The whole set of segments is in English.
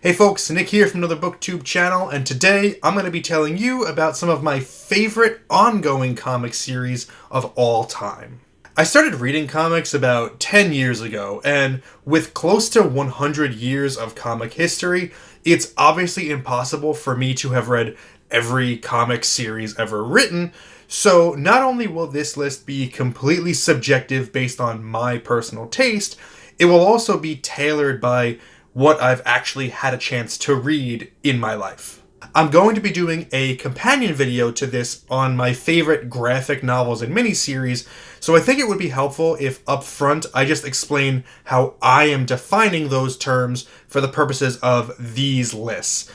Hey folks, Nick here from AnotherBooktuber channel, and today I'm going to be telling you about some of my favorite ongoing comic series of all time. I started reading comics about 10 years ago, and with close to 100 years of comic history, it's obviously impossible for me to have read every comic series ever written, so not only will this list be completely subjective based on my personal taste, it will also be tailored by what I've actually had a chance to read in my life. I'm going to be doing a companion video to this on my favorite graphic novels and miniseries, so I think it would be helpful if up front I just explain how I am defining those terms for the purposes of these lists.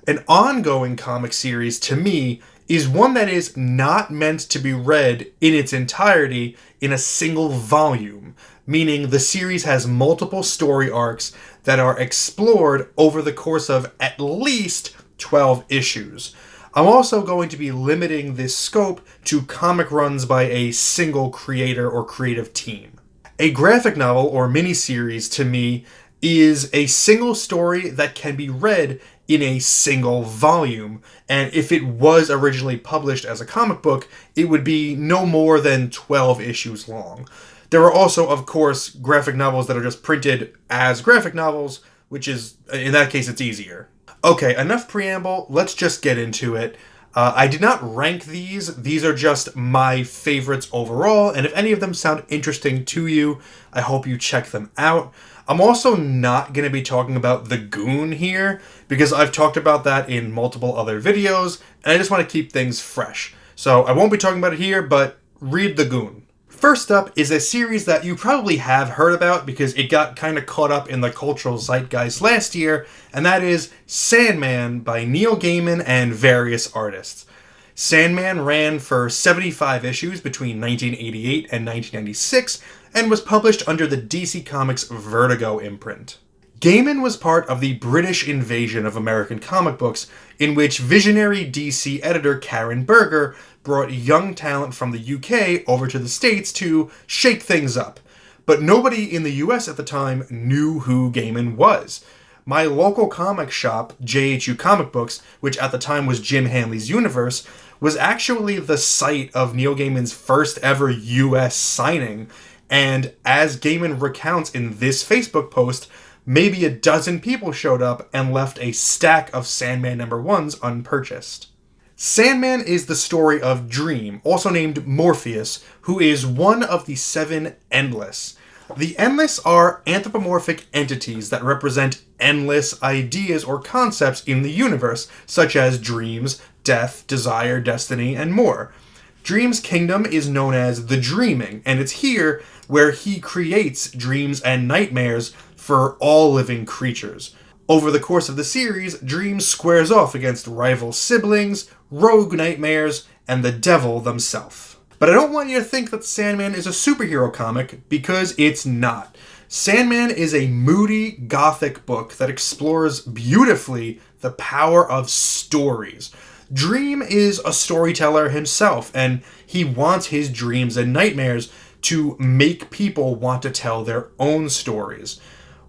An ongoing comic series, to me, is one that is not meant to be read in its entirety in a single volume, meaning the series has multiple story arcs that are explored over the course of at least 12 issues. I'm also going to be limiting this scope to comic runs by a single creator or creative team. A graphic novel or miniseries, to me, is a single story that can be read in a single volume, and if it was originally published as a comic book, it would be no more than 12 issues long. There are also, of course, graphic novels that are just printed as graphic novels, which is, in that case, it's easier. Okay, enough preamble, let's just get into it. I did not rank these. These are just my favorites overall, and if any of them sound interesting to you, I hope you check them out. I'm also not going to be talking about The Goon here, because I've talked about that in multiple other videos, and I just want to keep things fresh. So I won't be talking about it here, but read The Goon. First up is a series that you probably have heard about because it got kind of caught up in the cultural zeitgeist last year, and that is Sandman by Neil Gaiman and various artists. Sandman ran for 75 issues between 1988 and 1996 and was published under the DC Comics Vertigo imprint. Gaiman was part of the British invasion of American comic books, in which visionary DC editor Karen Berger brought young talent from the UK over to the States to shake things up. But nobody in the US at the time knew who Gaiman was. My local comic shop, JHU Comic Books, which at the time was Jim Hanley's Universe, was actually the site of Neil Gaiman's first ever US signing, and as Gaiman recounts in this Facebook post, maybe a dozen people showed up and left a stack of Sandman #1s unpurchased. Sandman is the story of Dream, also named Morpheus, who is one of the 7 Endless. The Endless are anthropomorphic entities that represent endless ideas or concepts in the universe, such as dreams, death, desire, destiny, and more. Dream's kingdom is known as the Dreaming, and it's here where he creates dreams and nightmares for all living creatures. Over the course of the series, Dream squares off against rival siblings, rogue nightmares, and the devil themselves. But I don't want you to think that Sandman is a superhero comic, because it's not. Sandman is a moody, gothic book that explores beautifully the power of stories. Dream is a storyteller himself, and he wants his dreams and nightmares to make people want to tell their own stories.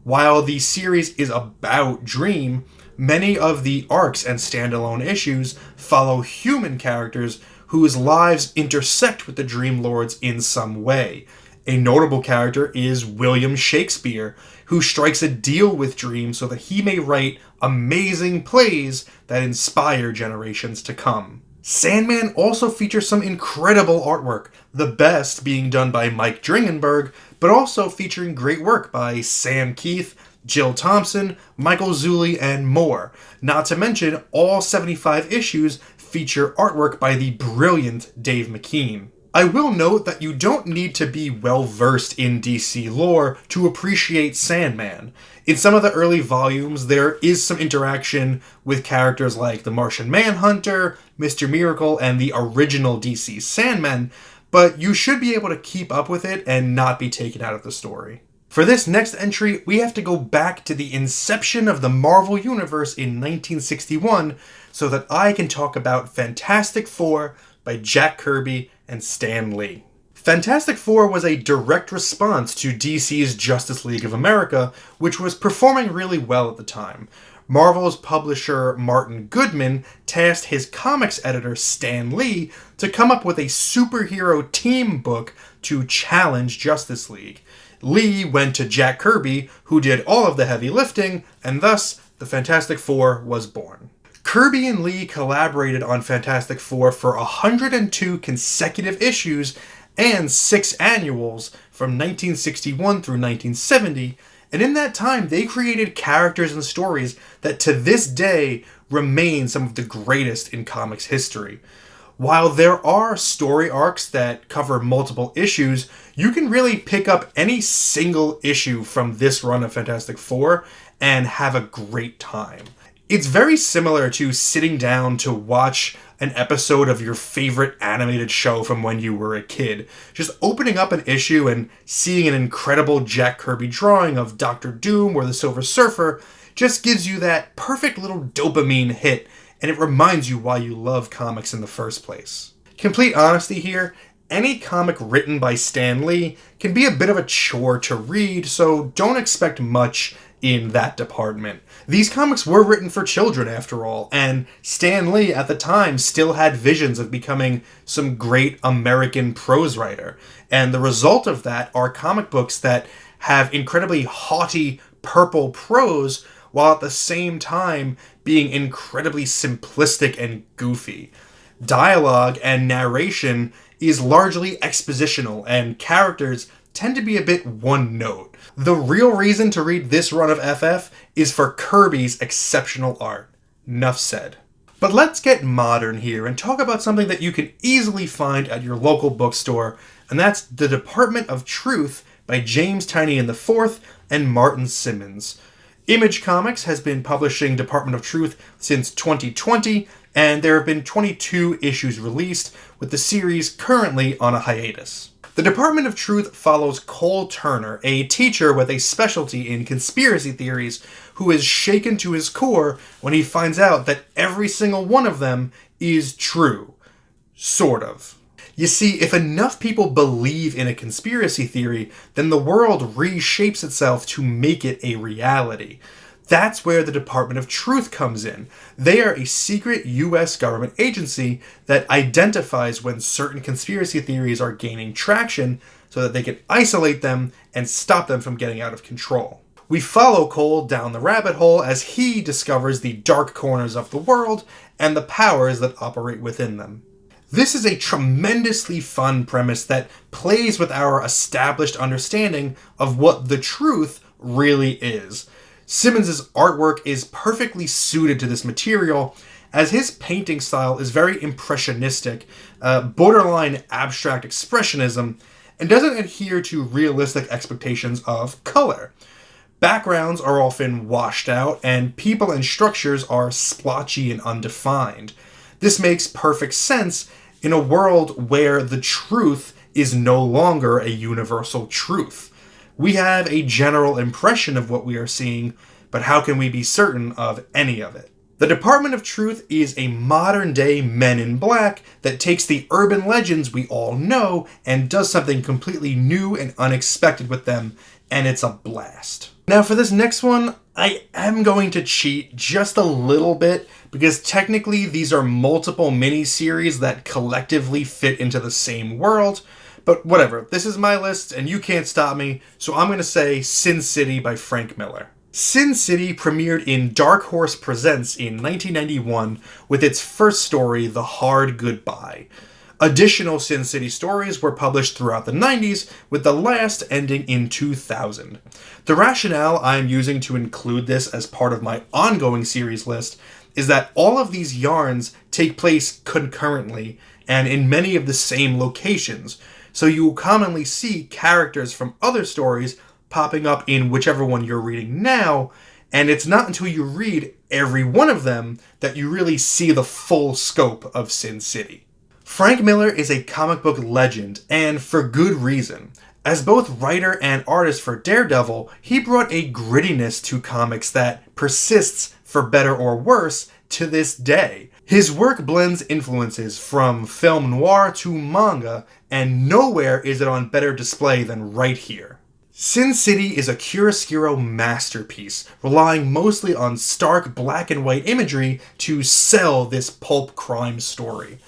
While the series is about Dream, many of the arcs and standalone issues follow human characters whose lives intersect with the Dream Lords in some way. A notable character is William Shakespeare, who strikes a deal with Dream so that he may write amazing plays that inspire generations to come. Sandman also features some incredible artwork, the best being done by Mike Dringenberg, but also featuring great work by Sam Keith, Jill Thompson, Michael Zulli, and more. Not to mention, all 75 issues feature artwork by the brilliant Dave McKean. I will note that you don't need to be well-versed in DC lore to appreciate Sandman. In some of the early volumes, there is some interaction with characters like the Martian Manhunter, Mr. Miracle, and the original DC Sandman, but you should be able to keep up with it and not be taken out of the story. For this next entry, we have to go back to the inception of the Marvel Universe in 1961 so that I can talk about Fantastic Four by Jack Kirby and Stan Lee. Fantastic Four was a direct response to DC's Justice League of America, which was performing really well at the time. Marvel's publisher Martin Goodman tasked his comics editor Stan Lee to come up with a superhero team book to challenge Justice League. Lee went to Jack Kirby, who did all of the heavy lifting, and thus the Fantastic Four was born. Kirby and Lee collaborated on Fantastic Four for 102 consecutive issues and 6 annuals from 1961 through 1970, and in that time they created characters and stories that to this day remain some of the greatest in comics history. While there are story arcs that cover multiple issues, you can really pick up any single issue from this run of Fantastic Four and have a great time. It's very similar to sitting down to watch an episode of your favorite animated show from when you were a kid. Just opening up an issue and seeing an incredible Jack Kirby drawing of Doctor Doom or the Silver Surfer just gives you that perfect little dopamine hit, and it reminds you why you love comics in the first place. Complete honesty here, any comic written by Stan Lee can be a bit of a chore to read, so don't expect much in that department. These comics were written for children after all, and Stan Lee at the time still had visions of becoming some great American prose writer. And the result of that are comic books that have incredibly haughty purple prose while at the same time being incredibly simplistic and goofy. Dialogue and narration is largely expositional, and characters tend to be a bit one note. The real reason to read this run of FF is for Kirby's exceptional art. Nuff said. But let's get modern here and talk about something that you can easily find at your local bookstore, and that's The Department of Truth by James Tynion IV and Martin Simmons. Image Comics has been publishing Department of Truth since 2020, and there have been 22 issues released, with the series currently on a hiatus. The Department of Truth follows Cole Turner, a teacher with a specialty in conspiracy theories, who is shaken to his core when he finds out that every single one of them is true. Sort of. You see, if enough people believe in a conspiracy theory, then the world reshapes itself to make it a reality. That's where the Department of Truth comes in. They are a secret US government agency that identifies when certain conspiracy theories are gaining traction so that they can isolate them and stop them from getting out of control. We follow Cole down the rabbit hole as he discovers the dark corners of the world and the powers that operate within them. This is a tremendously fun premise that plays with our established understanding of what the truth really is. Simmons' artwork is perfectly suited to this material, as his painting style is very impressionistic, borderline abstract expressionism, and doesn't adhere to realistic expectations of color. Backgrounds are often washed out, and people and structures are splotchy and undefined. This makes perfect sense in a world where the truth is no longer a universal truth. We have a general impression of what we are seeing, but how can we be certain of any of it? The Department of Truth is a modern-day Men in Black that takes the urban legends we all know and does something completely new and unexpected with them, and it's a blast. Now for this next one, I am going to cheat just a little bit, because technically these are multiple mini-series that collectively fit into the same world, but whatever, this is my list and you can't stop me, so I'm going to say Sin City by Frank Miller. Sin City premiered in Dark Horse Presents in 1991 with its first story, The Hard Goodbye. Additional Sin City stories were published throughout the 90s, with the last ending in 2000. The rationale I am using to include this as part of my ongoing series list is that all of these yarns take place concurrently and in many of the same locations, so you will commonly see characters from other stories popping up in whichever one you're reading now, and it's not until you read every one of them that you really see the full scope of Sin City. Frank Miller is a comic book legend, and for good reason. As both writer and artist for Daredevil, he brought a grittiness to comics that persists, for better or worse, to this day. His work blends influences from film noir to manga, and nowhere is it on better display than right here. Sin City is a chiaroscuro masterpiece, relying mostly on stark black and white imagery to sell this pulp crime story.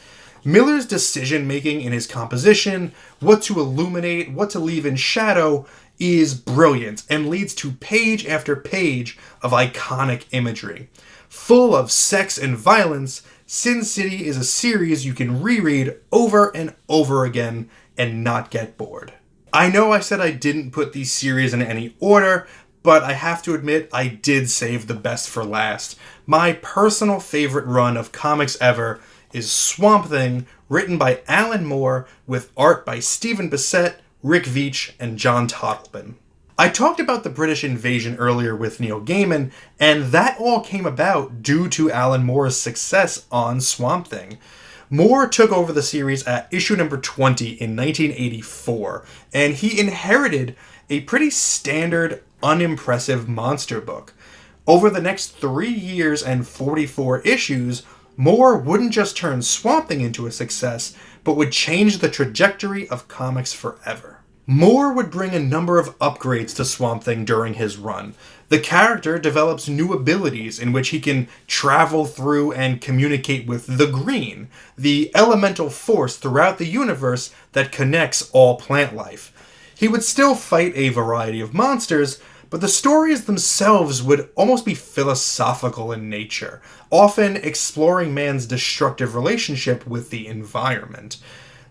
Miller's decision-making in his composition, what to illuminate, what to leave in shadow, is brilliant and leads to page after page of iconic imagery. Full of sex and violence, Sin City is a series you can reread over and over again and not get bored. I know I said I didn't put these series in any order, but I have to admit I did save the best for last. My personal favorite run of comics ever is Swamp Thing, written by Alan Moore, with art by Stephen Bissette, Rick Veitch, and John Totleben. I talked about the British invasion earlier with Neil Gaiman, and that all came about due to Alan Moore's success on Swamp Thing. Moore took over the series at issue number 20 in 1984, and he inherited a pretty standard, unimpressive monster book. Over the next 3 years and 44 issues, Moore wouldn't just turn Swamp Thing into a success, but would change the trajectory of comics forever. Moore would bring a number of upgrades to Swamp Thing during his run. The character develops new abilities in which he can travel through and communicate with the Green, the elemental force throughout the universe that connects all plant life. He would still fight a variety of monsters, but the stories themselves would almost be philosophical in nature, often exploring man's destructive relationship with the environment.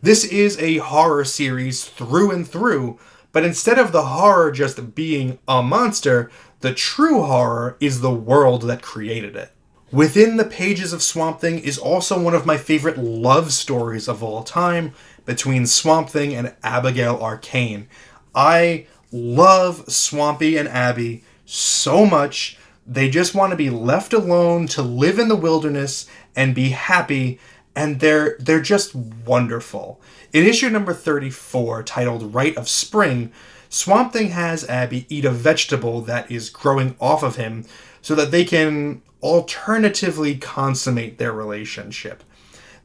This is a horror series through and through, but instead of the horror just being a monster, the true horror is the world that created it. Within the pages of Swamp Thing is also one of my favorite love stories of all time, between Swamp Thing and Abigail Arcane. I love Swampy and Abby so much. They just want to be left alone to live in the wilderness and be happy, and they're just wonderful. In issue number 34, titled Rite of Spring, Swamp Thing has Abby eat a vegetable that is growing off of him so that they can alternatively consummate their relationship.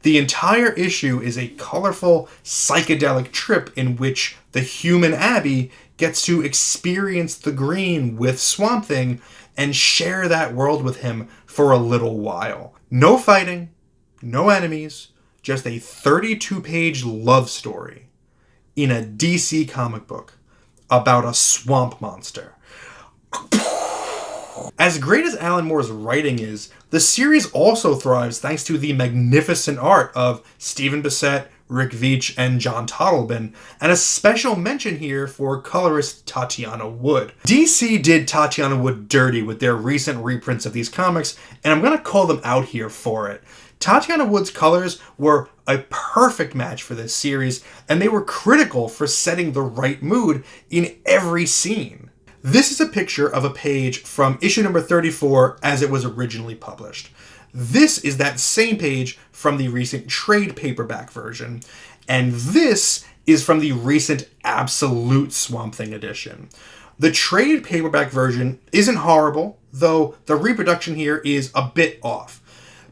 The entire issue is a colorful, psychedelic trip in which the human Abby gets to experience the Green with Swamp Thing and share that world with him for a little while. No fighting, no enemies, just a 32-page love story in a DC comic book about a swamp monster. As great as Alan Moore's writing is, the series also thrives thanks to the magnificent art of Stephen Bissette, Rick Veitch, and John Totleben, and a special mention here for colorist Tatiana Wood. DC did Tatiana Wood dirty with their recent reprints of these comics, and I'm going to call them out here for it. Tatiana Wood's colors were a perfect match for this series, and they were critical for setting the right mood in every scene. This is a picture of a page from issue number 34 as it was originally published. This is that same page from the recent trade paperback version, and this is from the recent Absolute Swamp Thing edition. The trade paperback version isn't horrible, though the reproduction here is a bit off.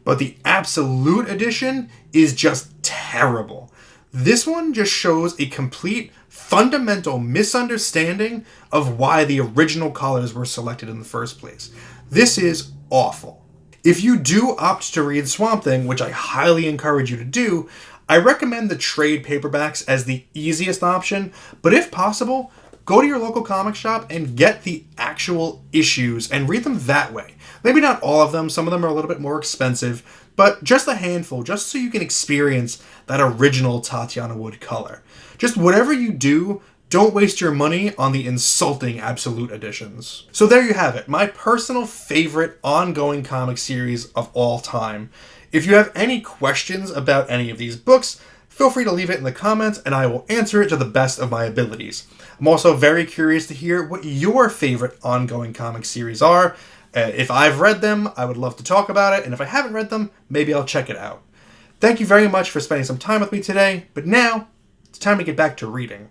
But the Absolute edition is just terrible. This one just shows a complete fundamental misunderstanding of why the original colors were selected in the first place. This is awful. If you do opt to read Swamp Thing, which I highly encourage you to do, I recommend the trade paperbacks as the easiest option, but if possible, go to your local comic shop and get the actual issues and read them that way. Maybe not all of them, some of them are a little bit more expensive, but just a handful, just so you can experience that original Tatiana Wood color. Just whatever you do, don't waste your money on the insulting Absolute editions. So there you have it, my personal favorite ongoing comic series of all time. If you have any questions about any of these books, feel free to leave it in the comments and I will answer it to the best of my abilities. I'm also very curious to hear what your favorite ongoing comic series are. If I've read them, I would love to talk about it, and if I haven't read them, maybe I'll check it out. Thank you very much for spending some time with me today, but now it's time to get back to reading.